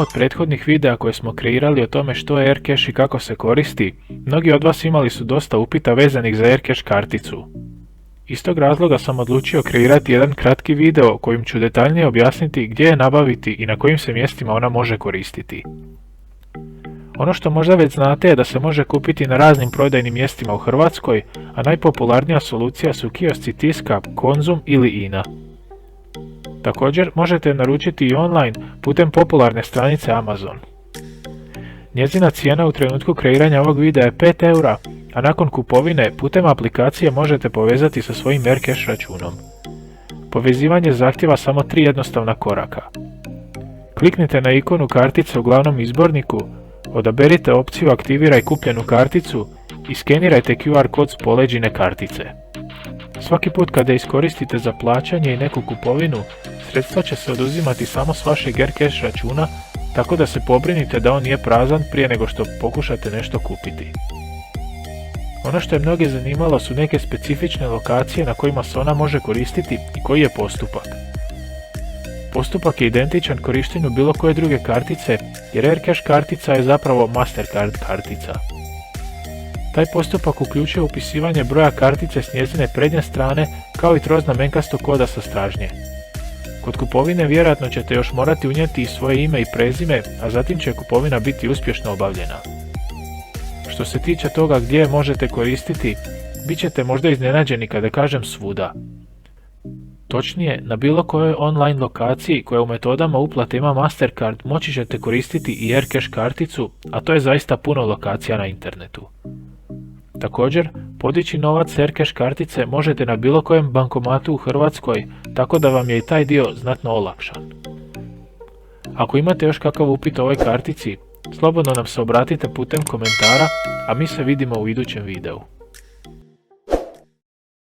od prethodnih videa koje smo kreirali o tome što je AirCache i kako se koristi, mnogi od vas imali su dosta upita vezanih za AirCache karticu. Iz tog razloga sam odlučio kreirati jedan kratki video kojim ću detaljnije objasniti gdje je nabaviti i na kojim se mjestima ona može koristiti. Ono što možda već znate je da se može kupiti na raznim prodajnim mjestima u Hrvatskoj, a najpopularnija solucija su kiosci Tiska, Konzum ili INA. Također možete je naručiti i online putem popularne stranice Amazon. Njezina cijena u trenutku kreiranja ovog videa je 5 eura, a nakon kupovine putem aplikacije možete povezati sa svojim AirCache računom. Povezivanje zahtjeva samo 3 jednostavna koraka. Kliknite na ikonu kartice u glavnom izborniku, odaberite opciju Aktiviraj kupljenu karticu i skenirajte QR kod s poleđine kartice. Svaki put kada iskoristite za plaćanje i neku kupovinu, sredstva će se oduzimati samo s vašeg AirCache računa, tako da se pobrinite da on nije prazan prije nego što pokušate nešto kupiti. Ono što je mnoge zanimalo su neke specifične lokacije na kojima se ona može koristiti i koji je postupak. Postupak je identičan korištenju bilo koje druge kartice, jer AirCache kartica je zapravo Mastercard kartica. Taj postupak uključuje upisivanje broja kartice s njezine prednje strane, kao i troznamenkastog koda sa stražnje. Kod kupovine vjerojatno ćete još morati unijeti i svoje ime i prezime, a zatim će kupovina biti uspješno obavljena. Što se tiče toga gdje je možete koristiti, bit ćete možda iznenađeni kada kažem svuda. Točnije, na bilo kojoj online lokaciji koja u metodama uplate ima Mastercard moći ćete koristiti i AirCache karticu, a to je zaista puno lokacija na internetu. Također, podići novac s AirCache kartice možete na bilo kojem bankomatu u Hrvatskoj, tako da vam je i taj dio znatno olakšan. Ako imate još kakav upit o ovoj kartici, slobodno nam se obratite putem komentara, a mi se vidimo u idućem videu.